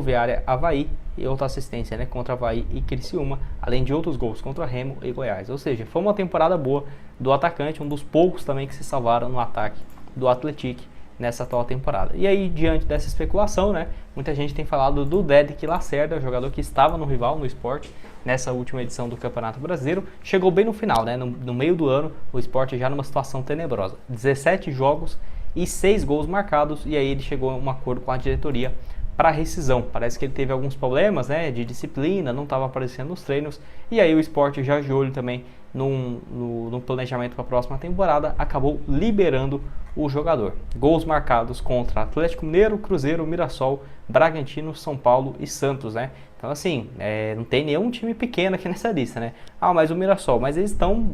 Ferroviária, Avaí e outra assistência, né, contra Avaí e Criciúma, além de outros gols contra Remo e Goiás. Ou seja, foi uma temporada boa do atacante, um dos poucos também que se salvaram no ataque do Atlético nessa atual temporada. E aí, diante dessa especulação, né, muita gente tem falado do Dédric Lacerda, jogador que estava no rival, no Sport, nessa última edição do Campeonato Brasileiro. Chegou bem no final, né, no meio do ano, o Sport já numa situação tenebrosa. 17 jogos e 6 gols marcados, e aí ele chegou a um acordo com a diretoria para rescisão. Parece que ele teve alguns problemas, né, de disciplina, não estava aparecendo nos treinos, e aí o Sport, já de olho também no planejamento para a próxima temporada, acabou liberando o jogador. Gols marcados contra Atlético Mineiro, Cruzeiro, Mirassol, Bragantino, São Paulo e Santos, né? Então assim, não tem nenhum time pequeno aqui nessa lista, né? Ah, mas o Mirassol, mas eles estão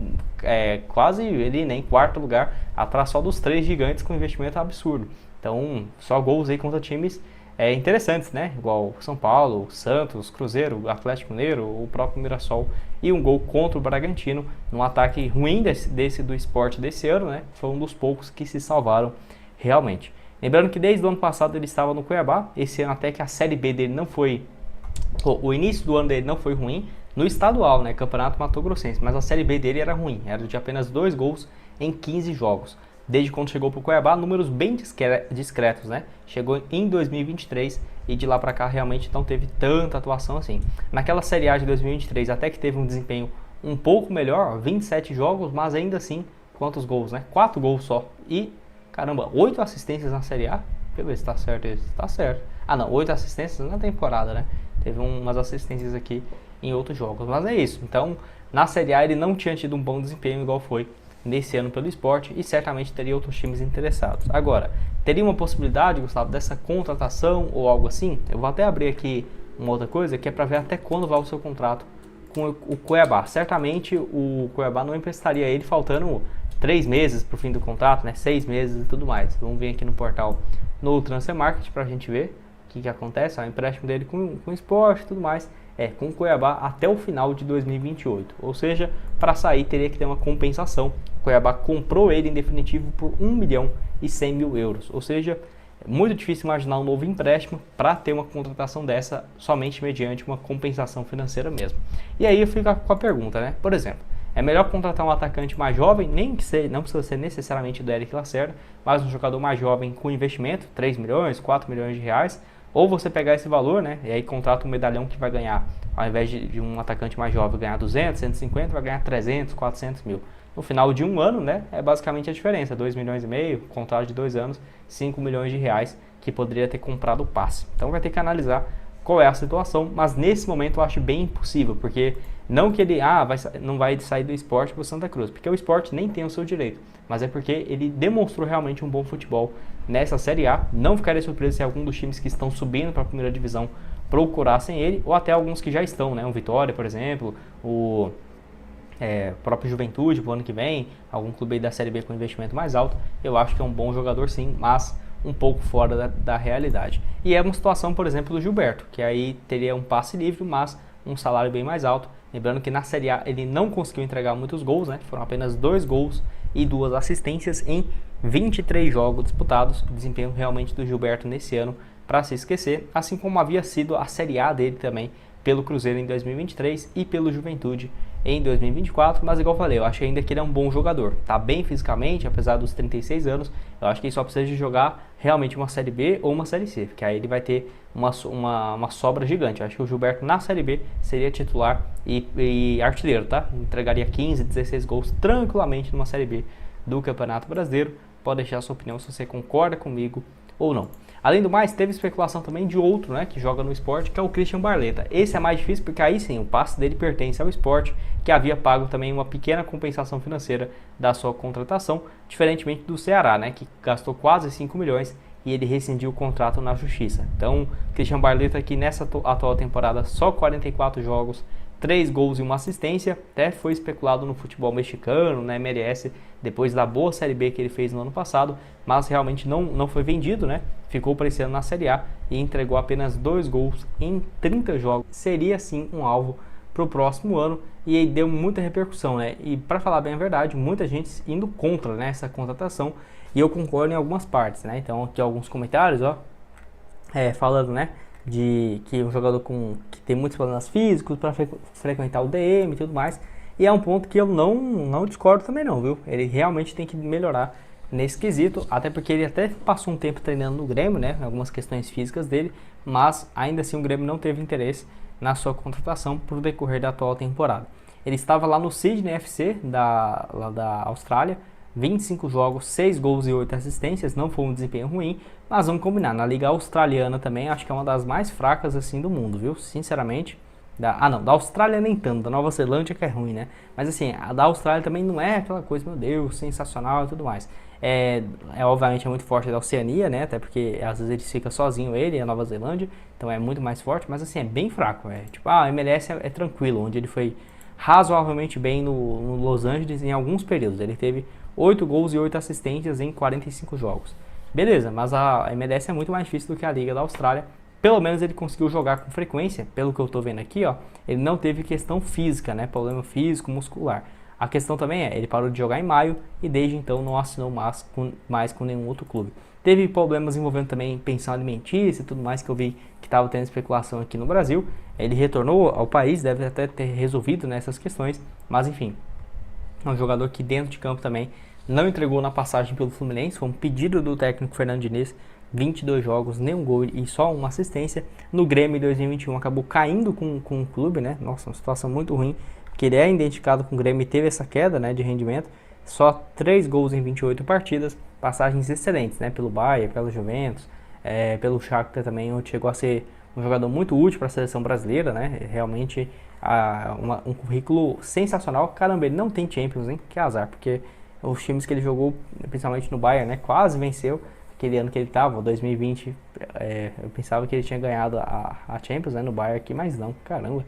quase ali, né, em quarto lugar, atrás só dos 3 gigantes com investimento absurdo. Então, só gols aí contra times interessantes, né? Igual São Paulo, Santos, Cruzeiro, Atlético Mineiro, o próprio Mirassol, e um gol contra o Bragantino, num ataque ruim desse do Sport desse ano, né? Foi um dos poucos que se salvaram realmente. Lembrando que desde o ano passado ele estava no Cuiabá, esse ano até que a Série B dele não foi, o início do ano dele não foi ruim, no estadual, né? Campeonato Mato Grossense, mas a Série B dele era ruim, era de apenas 2 gols em 15 jogos. Desde quando chegou para o Cuiabá, números bem discretos, né? Chegou em 2023 e de lá para cá realmente não teve tanta atuação assim. Naquela Série A de 2023 até que teve um desempenho um pouco melhor, 27 jogos, mas ainda assim, quantos gols, né? 4 gols só. E, caramba, 8 assistências na Série A? Deixa eu ver se tá certo isso. Tá certo. Ah não, 8 assistências na temporada, né? Teve umas assistências aqui em outros jogos, mas é isso. Então, na Série A ele não tinha tido um bom desempenho igual foi nesse ano pelo Sport, e certamente teria outros times interessados. Agora, teria uma possibilidade, Gustavo, dessa contratação ou algo assim? Eu vou até abrir aqui uma outra coisa, que é para ver até quando vai o seu contrato com o Cuiabá. Certamente o Cuiabá não emprestaria ele faltando 3 meses para o fim do contrato, né? 6 meses e tudo mais. Vamos ver aqui no portal, no Transfer Market, para a gente ver o que acontece. O empréstimo dele com o Sport e tudo mais, com o Cuiabá até o final de 2028. Ou seja, para sair teria que ter uma compensação. O Cuiabá comprou ele em definitivo por 1 milhão e 100 mil euros. Ou seja, é muito difícil imaginar um novo empréstimo para ter uma contratação dessa somente mediante uma compensação financeira mesmo. E aí fica com a pergunta, né? Por exemplo, é melhor contratar um atacante mais jovem, não precisa ser necessariamente o Dédric Lacerda, mas um jogador mais jovem com investimento, 3 milhões, 4 milhões de reais, ou você pegar esse valor, né, e aí contrata um medalhão que vai ganhar, ao invés de um atacante mais jovem ganhar 200, 150, vai ganhar 300, 400 mil. No final de um ano, né, é basicamente a diferença, 2 milhões e meio, contrato de 2 anos, 5 milhões de reais que poderia ter comprado o passe. Então vai ter que analisar qual é a situação, mas nesse momento eu acho bem impossível, porque não que ele não vai sair do Sport para o Santa Cruz, porque o Sport nem tem o seu direito, mas é porque ele demonstrou realmente um bom futebol nessa Série A. Não ficaria surpreso se algum dos times que estão subindo para a primeira divisão procurassem ele, ou até alguns que já estão, né? O Vitória, por exemplo, o próprio Juventude pro ano que vem, algum clube aí da Série B com investimento mais alto. Eu acho que é um bom jogador sim, mas um pouco fora da realidade. E é uma situação, por exemplo, do Gilberto, que aí teria um passe livre, mas um salário bem mais alto. Lembrando que na Série A ele não conseguiu entregar muitos gols, né? Foram apenas 2 gols e 2 assistências em 23 jogos disputados. O desempenho realmente do Gilberto nesse ano para se esquecer, assim como havia sido a Série A dele também pelo Cruzeiro em 2023 e pelo Juventude em 2024, mas igual eu falei, eu acho ainda que ele é um bom jogador, tá bem fisicamente, apesar dos 36 anos, eu acho que ele só precisa de jogar realmente uma Série B ou uma Série C, porque aí ele vai ter uma sobra gigante. Eu acho que o Gilberto na Série B seria titular e artilheiro, tá? Entregaria 15, 16 gols tranquilamente numa Série B do Campeonato Brasileiro. Pode deixar a sua opinião se você concorda comigo ou não. Além do mais, teve especulação também de outro, né, que joga no Sport, que é o Christian Barleta. Esse é mais difícil porque aí sim, o passe dele pertence ao Sport, que havia pago também uma pequena compensação financeira da sua contratação, diferentemente do Ceará, né, que gastou quase 5 milhões e ele rescindiu o contrato na Justiça. Então, Christian Barleta aqui nessa atual temporada, só 44 jogos, 3 gols e 1 assistência, até foi especulado no futebol mexicano, na MLS, depois da boa Série B que ele fez no ano passado, mas realmente não foi vendido, né? Ficou para esse ano na Série A e entregou apenas 2 gols em 30 jogos. Seria sim um alvo para o próximo ano e aí deu muita repercussão, né? E para falar bem a verdade, muita gente indo contra, né, essa contratação, e eu concordo em algumas partes, né? Então aqui alguns comentários, ó, falando, né, que é um jogador que tem muitos problemas físicos para frequentar o DM e tudo mais. E é um ponto que eu não discordo também não, viu? Ele realmente tem que melhorar nesse quesito, até porque ele até passou um tempo treinando no Grêmio, né? Algumas questões físicas dele, mas ainda assim o Grêmio não teve interesse na sua contratação por decorrer da atual temporada. Ele estava lá no Sydney FC, lá da Austrália, 25 jogos, 6 gols e 8 assistências, não foi um desempenho ruim, mas vamos combinar, na Liga Australiana também, acho que é uma das mais fracas assim do mundo, viu? Sinceramente, da Austrália nem tanto, da Nova Zelândia que é ruim, né? Mas assim, a da Austrália também não é aquela coisa, meu Deus, sensacional e tudo mais. Obviamente é muito forte da Oceania, né? Até porque às vezes ele fica sozinho, ele e a Nova Zelândia, então é muito mais forte, mas assim, é bem fraco, tipo, a MLS é tranquilo, onde ele foi razoavelmente bem no Los Angeles em alguns períodos, ele teve 8 gols e 8 assistências em 45 jogos. Beleza, mas a MLS é muito mais difícil do que a Liga da Austrália. Pelo menos ele conseguiu jogar com frequência, pelo que eu tô vendo aqui, ó. Ele não teve questão física, né? Problema físico, muscular. A questão também ele parou de jogar em maio e desde então não assinou mais com nenhum outro clube. Teve problemas envolvendo também pensão alimentícia e tudo mais, que eu vi que estava tendo especulação aqui no Brasil. Ele retornou ao país, deve até ter resolvido nessas questões, mas enfim. É um jogador que dentro de campo também não entregou na passagem pelo Fluminense, foi um pedido do técnico Fernando Diniz, 22 jogos, nenhum gol e só uma assistência. No Grêmio em 2021 acabou caindo com o clube, né? Nossa, uma situação muito ruim, porque ele é identificado com o Grêmio e teve essa queda, né, de rendimento. Só 3 gols em 28 partidas, passagens excelentes, né, pelo Bayern, pelo Juventus, pelo Shakhtar também, onde chegou a ser um jogador muito útil para a seleção brasileira, né? Realmente um currículo sensacional. Caramba, ele não tem Champions, hein? Que azar, porque os times que ele jogou, principalmente no Bayern, né, quase venceu. Aquele ano que ele estava, 2020, eu pensava que ele tinha ganhado a Champions, né, no Bayern aqui, mas não, caramba.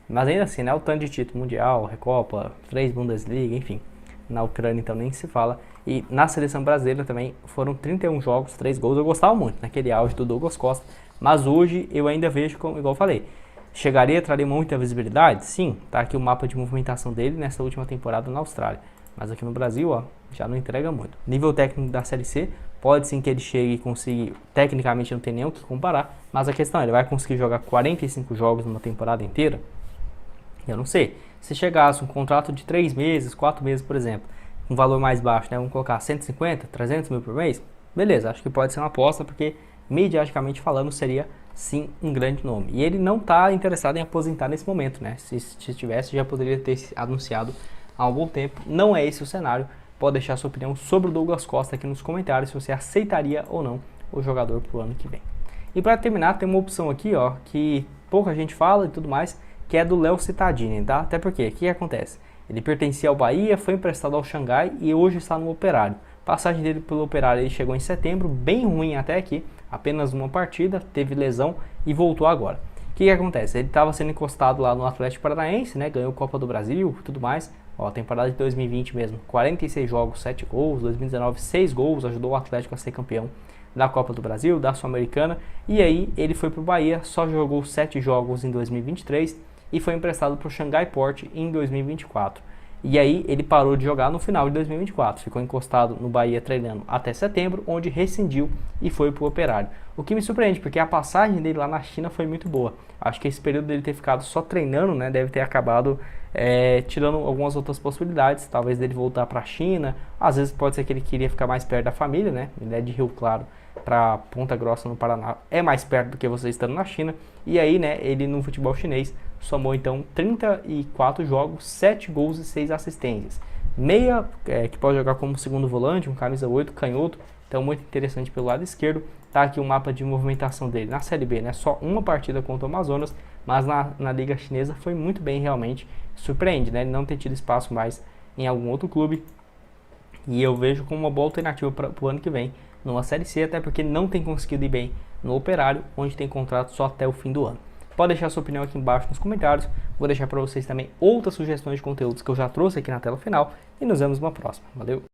Mas ainda assim, né, o tanto de título mundial, Recopa, 3 Bundesliga, enfim. Na Ucrânia então nem se fala. E na seleção brasileira também foram 31 jogos, 3 gols. Eu gostava muito naquele auge do Douglas Costa, mas hoje eu ainda vejo, como, igual eu falei, traria muita visibilidade? Sim, tá aqui o mapa de movimentação dele nessa última temporada na Austrália. Mas aqui no Brasil, ó, já não entrega muito. Nível técnico da Série C, pode sim que ele chegue e consiga, tecnicamente não tem nem o que comparar, mas a questão é, ele vai conseguir jogar 45 jogos numa temporada inteira? Eu não sei. Se chegasse um contrato de 3 meses, 4 meses, por exemplo, um valor mais baixo, né, vamos colocar 150, 300 mil por mês, beleza, acho que pode ser uma aposta, porque mediaticamente falando seria sim um grande nome. E ele não está interessado em aposentar nesse momento, né? Se tivesse, já poderia ter anunciado há um bom tempo. Não é esse o cenário. Pode deixar sua opinião sobre o Douglas Costa aqui nos comentários, se você aceitaria ou não o jogador para o ano que vem. E para terminar, tem uma opção aqui, ó, que pouca gente fala e tudo mais, que é do Léo Cittadini, tá? Até porque, o que acontece? Ele pertencia ao Bahia, foi emprestado ao Xangai e hoje está no Operário. Passagem dele pelo Operário, ele chegou em setembro, bem ruim até aqui, apenas uma partida, teve lesão e voltou agora. O que acontece? Ele estava sendo encostado lá no Atlético Paranaense, né? Ganhou Copa do Brasil e tudo mais. Ó, temporada de 2020 mesmo, 46 jogos, 7 gols, 2019 6 gols, ajudou o Atlético a ser campeão da Copa do Brasil, da Sul-Americana. E aí ele foi para o Bahia, só jogou 7 jogos em 2023 e foi emprestado para o Xangai Port em 2024. E aí ele parou de jogar no final de 2024, ficou encostado no Bahia treinando até setembro, onde rescindiu e foi para o Operário. O que me surpreende, porque a passagem dele lá na China foi muito boa. Acho que esse período dele ter ficado só treinando, né, deve ter acabado tirando algumas outras possibilidades, talvez dele voltar para a China. Às vezes pode ser que ele queria ficar mais perto da família, né? Ele é de Rio Claro para Ponta Grossa no Paraná, é mais perto do que você estando na China. E aí, né, ele no futebol chinês somou então 34 jogos, 7 gols e 6 assistências. Meia, que pode jogar como segundo volante, um camisa 8, canhoto, então muito interessante pelo lado esquerdo. Tá aqui o mapa de movimentação dele na Série B, né? Só uma partida contra o Amazonas, mas na Liga Chinesa foi muito bem realmente. Surpreende, né? Ele não ter tido espaço mais em algum outro clube. E eu vejo como uma boa alternativa para o ano que vem numa Série C, até porque não tem conseguido ir bem no Operário, onde tem contrato só até o fim do ano. Pode deixar sua opinião aqui embaixo nos comentários. Vou deixar para vocês também outras sugestões de conteúdos que eu já trouxe aqui na tela final. E nos vemos numa próxima. Valeu!